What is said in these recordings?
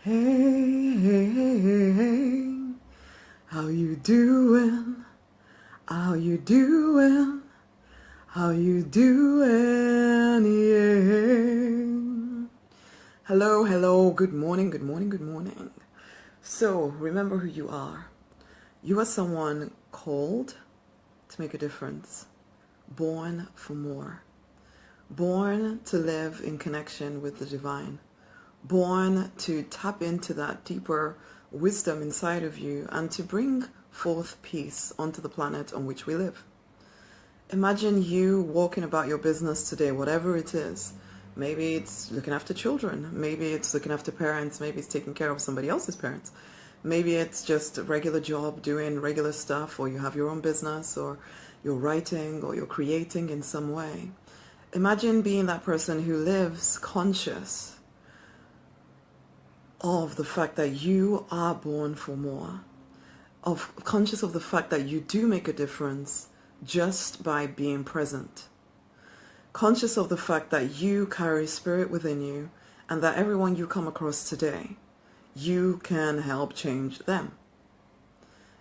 Hey, hey, hey, hey, hey, how you doing? How you doing? How you doing? Yeah. Hello, hello, good morning, good morning, good morning. So, remember who you are. You are someone called to make a difference, born for more, born to live in connection with the divine, born to tap into that deeper wisdom inside of you and to bring forth peace onto the planet on which we live. Imagine you walking about your business today, whatever it is. Maybe it's looking after children. Maybe it's looking after parents. Maybe it's taking care of somebody else's parents. Maybe it's just a regular job doing regular stuff, or you have your own business, or you're writing, or you're creating in some way. Imagine being that person who lives conscious of the fact that you are born for more, conscious of the fact that you do make a difference just by being present, conscious of the fact that you carry spirit within you and that everyone you come across today, you can help change them.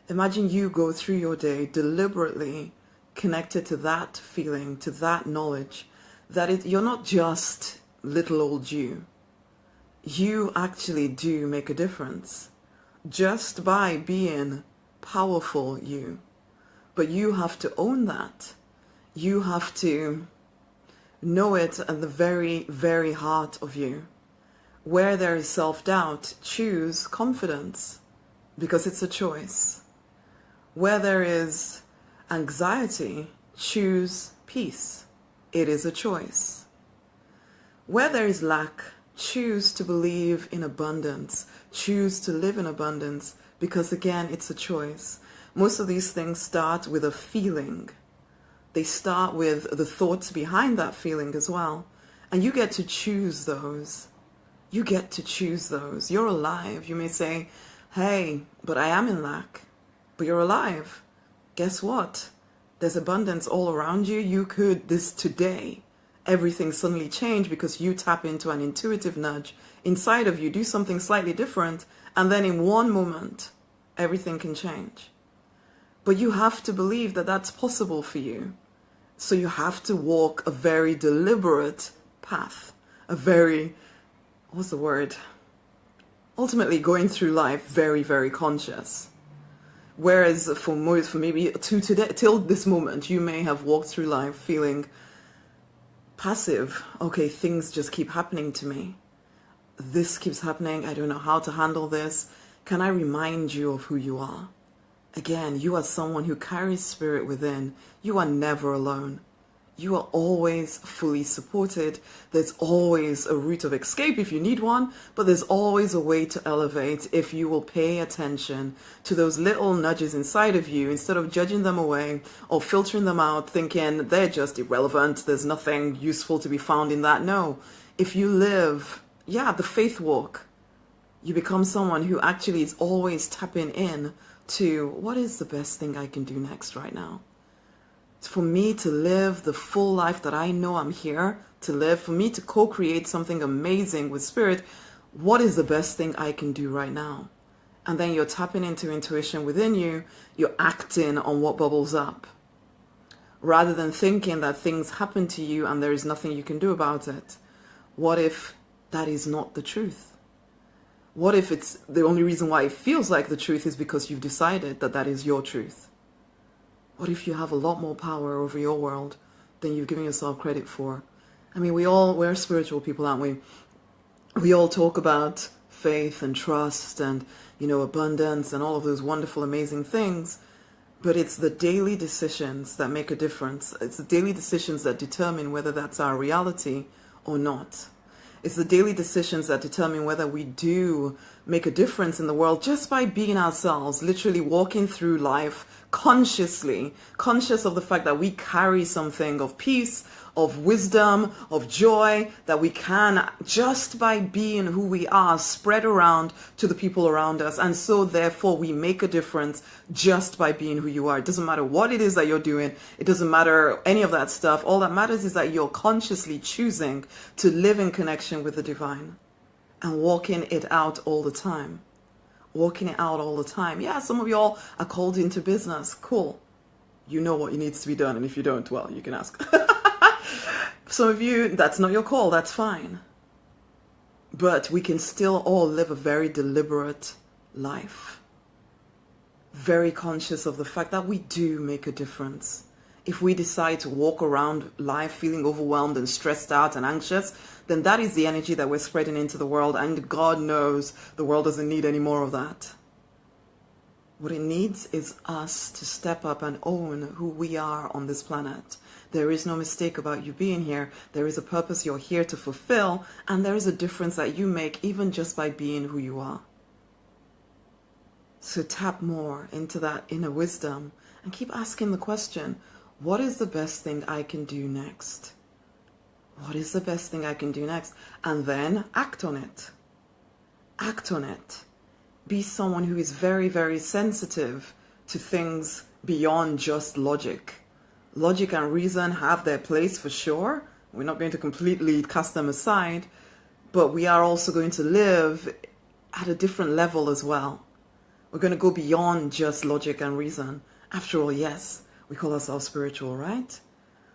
Imagine you go through your day deliberately connected to that feeling, to that knowledge, that you're not just little old you. You actually do make a difference just by being powerful you. But you have to own that. You have to know it at the very, very heart of you. Where there is self-doubt, choose confidence, because it's a choice. Where there is anxiety, choose peace. It is a choice. Where there is lack, choose to believe in abundance. Choose to live in abundance, because again, it's a choice. Most of these things start with a feeling. They start with the thoughts behind that feeling as well. And you get to choose those. You get to choose those. You're alive. You may say, hey, but I am in lack. But you're alive. Guess what? There's abundance all around you. You could, this today, everything suddenly change because you tap into an intuitive nudge inside of you, do something slightly different, and then in one moment, everything can change. But you have to believe that that's possible for you. So you have to walk a very deliberate path, a very, what's the word? Ultimately going through life very, very conscious. Whereas for maybe till this moment, you may have walked through life feeling passive. Okay, things just keep happening to me. This keeps happening. I don't know how to handle this. Can I remind you of who you are? Again, you are someone who carries spirit within. You are never alone. You are always fully supported. There's always a route of escape if you need one, but there's always a way to elevate if you will pay attention to those little nudges inside of you instead of judging them away or filtering them out, thinking they're just irrelevant. There's nothing useful to be found in that. No, if you live, the faith walk, you become someone who actually is always tapping in to what is the best thing I can do next right now. For me to live the full life that I know I'm here to live, for me to co-create something amazing with spirit, what is the best thing I can do right now? And then you're tapping into intuition within you, you're acting on what bubbles up. Rather than thinking that things happen to you and there is nothing you can do about it. What if that is not the truth? What if it's the only reason why it feels like the truth is because you've decided that that is your truth? What if you have a lot more power over your world than you've given yourself credit for? I mean, we're spiritual people, aren't we? We all talk about faith and trust and, abundance and all of those wonderful, amazing things. But it's the daily decisions that make a difference. It's the daily decisions that determine whether that's our reality or not. It's the daily decisions that determine whether we do make a difference in the world just by being ourselves, literally walking through life consciously, conscious of the fact that we carry something of peace, of wisdom, of joy, that we can, just by being who we are, spread around to the people around us. And so therefore we make a difference just by being who you are. It doesn't matter what it is that you're doing. It doesn't matter any of that stuff. All that matters is that you're consciously choosing to live in connection with the divine. and walking it out all the time. Walking it out all the time. Yeah, some of y'all are called into business. Cool. You know what needs to be done, and if you don't, well, you can ask. Some of you, that's not your call. That's fine. But we can still all live a very deliberate life. Very conscious of the fact that we do make a difference. If we decide to walk around life feeling overwhelmed and stressed out and anxious, then that is the energy that we're spreading into the world, and God knows the world doesn't need any more of that. What it needs is us to step up and own who we are on this planet. There is no mistake about you being here. There is a purpose you're here to fulfill, and there is a difference that you make even just by being who you are. So tap more into that inner wisdom and keep asking the question, what is the best thing I can do next? What is the best thing I can do next? And then act on it. Act on it. Be someone who is very, very sensitive to things beyond just logic. Logic and reason have their place for sure. We're not going to completely cast them aside, but we are also going to live at a different level as well. We're going to go beyond just logic and reason. After all, yes, we call ourselves spiritual, right?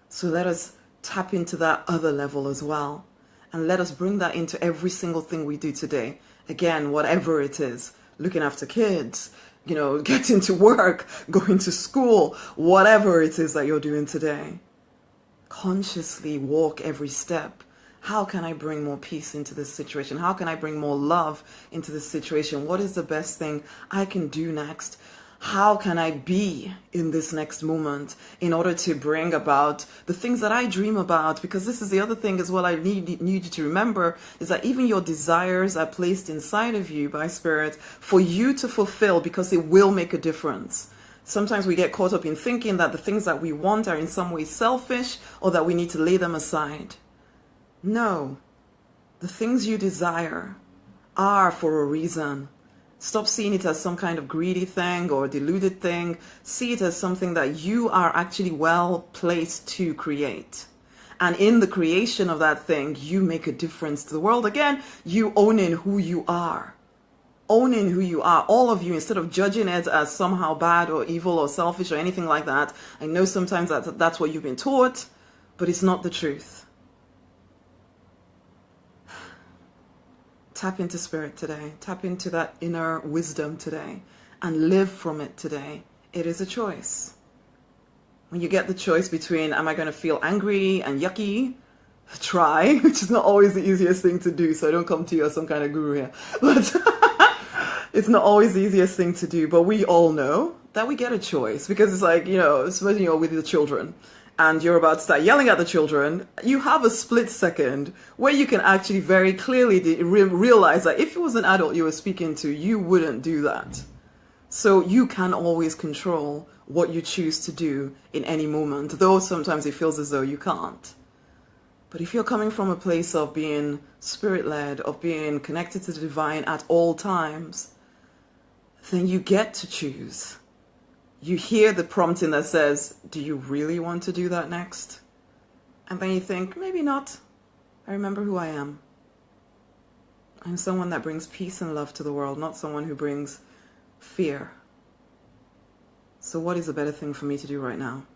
So let us tap into that other level as well. And let us bring that into every single thing we do today. Again, whatever it is, looking after kids, getting to work, going to school, whatever it is that you're doing today. Consciously walk every step. How can I bring more peace into this situation? How can I bring more love into this situation? What is the best thing I can do next? How can I be in this next moment in order to bring about the things that I dream about? Because this is the other thing as well I need you to remember, is that even your desires are placed inside of you by Spirit for you to fulfill, because it will make a difference. Sometimes we get caught up in thinking that the things that we want are in some way selfish, or that we need to lay them aside. No, the things you desire are for a reason. Stop seeing it as some kind of greedy thing or deluded thing. See it as something that you are actually well placed to create. And in the creation of that thing, you make a difference to the world. Again, you owning who you are. Owning who you are, all of you, instead of judging it as somehow bad or evil or selfish or anything like that. I know sometimes that's what you've been taught, but it's not the truth. Tap into Spirit today. Tap into that inner wisdom today and live from it today. It is a choice. When you get the choice between, am I going to feel angry and yucky? Try, which is not always the easiest thing to do. So I don't come to you as some kind of guru here. But it's not always the easiest thing to do. But we all know that we get a choice, because it's like, especially you're with the children, and you're about to start yelling at the children, you have a split second where you can actually very clearly realize that if it was an adult you were speaking to, you wouldn't do that. So you can always control what you choose to do in any moment, though sometimes it feels as though you can't. But if you're coming from a place of being Spirit-led, of being connected to the divine at all times, then you get to choose. You hear the prompting that says, do you really want to do that next? And then you think, maybe not. I remember who I am. I'm someone that brings peace and love to the world, not someone who brings fear. So what is a better thing for me to do right now?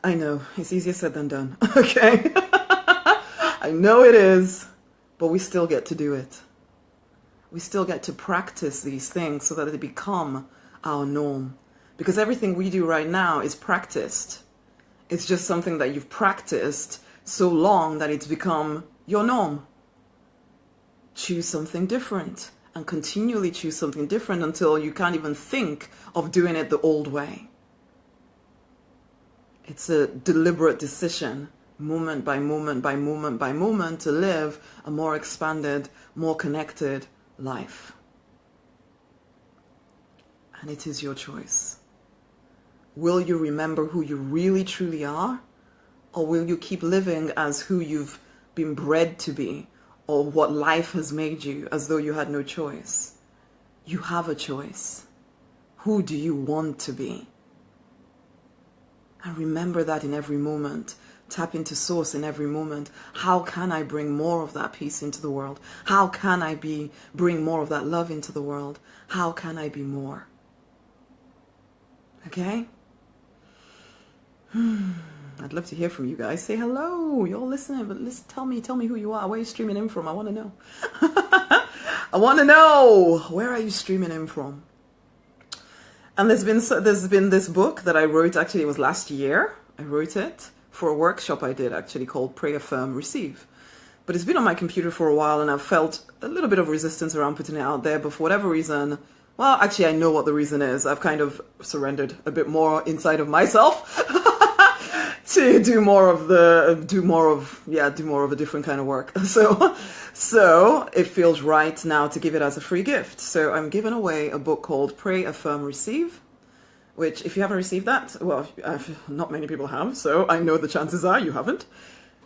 I know, it's easier said than done, okay? I know it is, but we still get to do it. We still get to practice these things so that they become our norm. Because everything we do right now is practiced. It's just something that you've practiced so long that it's become your norm. Choose something different and continually choose something different until you can't even think of doing it the old way. It's a deliberate decision, moment by moment by moment by moment, to live a more expanded, more connected life. And it is your choice. Will you remember who you really truly are? Or will you keep living as who you've been bred to be, or what life has made you, as though you had no choice? You have a choice. Who do you want to be? And remember that in every moment. tap into source in every moment. How can I bring more of that peace into the world? How can I bring more of that love into the world? How can I be more? Okay? I'd love to hear from you guys. Say hello. You're all listening, but tell me who you are. Where are you streaming in from? I want to know. I want to know. Where are you streaming in from? And there's been this book that I wrote. Actually, it was last year. I wrote it for a workshop I did actually called Pray, Affirm, Receive. But it's been on my computer for a while, and I've felt a little bit of resistance around putting it out there. But for whatever reason, well, actually, I know what the reason is. I've kind of surrendered a bit more inside of myself to do more of a different kind of work. So it feels right now to give it as a free gift. So I'm giving away a book called Pray, Affirm, Receive, which if you haven't received that, well, not many people have, so I know the chances are you haven't.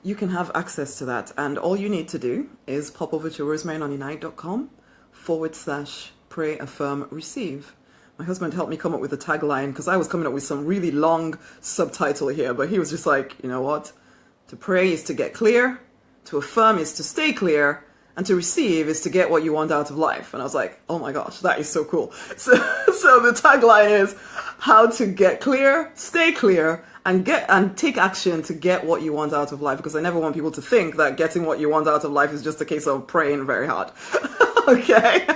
You can have access to that. And all you need to do is pop over to rosemarynonnyknight.com/Pray, Affirm, Receive. My husband helped me come up with a tagline because I was coming up with some really long subtitle here, but he was just like, you know what? To pray is to get clear, to affirm is to stay clear, and to receive is to get what you want out of life. And I was like, oh my gosh, that is so cool. So the tagline is how to get clear, stay clear, and take action to get what you want out of life. Because I never want people to think that getting what you want out of life is just a case of praying very hard. Okay?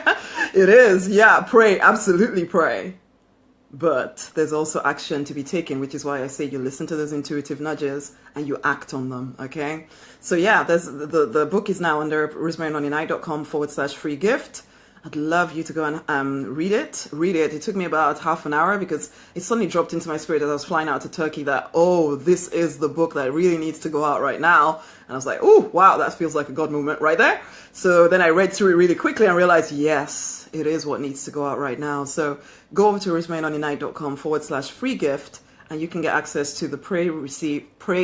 It is, yeah, pray, absolutely pray. But there's also action to be taken, which is why I say you listen to those intuitive nudges and you act on them, okay? So yeah, the book is now under rosemarynonnyknight.com/free gift. I'd love you to go and read it. It took me about half an hour because it suddenly dropped into my spirit as I was flying out to Turkey that, oh, this is the book that really needs to go out right now. And I was like, oh, wow, that feels like a God moment right there. So then I read through it really quickly and realized, yes, it is what needs to go out right now. So go over to rosemarynonnyknight.com/free gift and you can get access to the Pray,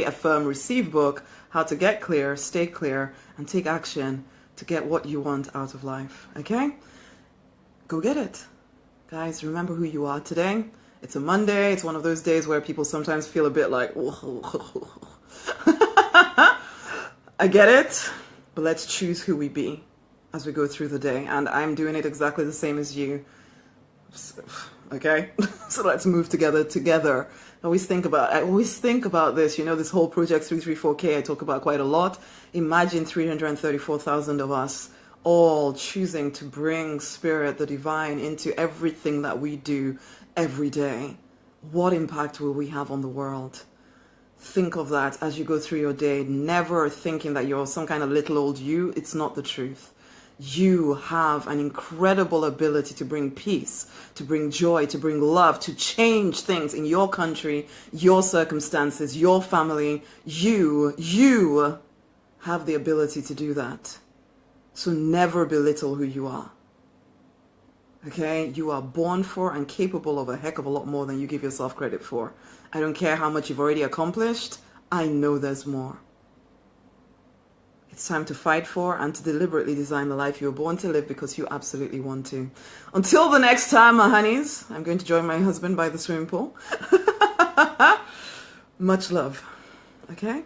Affirm, Receive book, how to get clear, stay clear, and take action to get what you want out of life, okay? Go get it. Guys, remember who you are today. It's a Monday. It's one of those days where people sometimes feel a bit like, I get it, but let's choose who we be as we go through the day. And I'm doing it exactly the same as you, okay? So let's move together. I always think about this, you know, this whole Project 334K I talk about quite a lot. Imagine 334,000 of us all choosing to bring spirit, the divine, into everything that we do every day. What impact will we have on the world? Think of that as you go through your day, never thinking that you're some kind of little old you. It's not the truth. You have an incredible ability to bring peace, to bring joy, to bring love, to change things in your country, your circumstances, your family. You have the ability to do that. So never belittle who you are. Okay? You are born for and capable of a heck of a lot more than you give yourself credit for. I don't care how much you've already accomplished. I know there's more. It's time to fight for and to deliberately design the life you were born to live because you absolutely want to. Until the next time, my honeys, I'm going to join my husband by the swimming pool. Much love. Okay?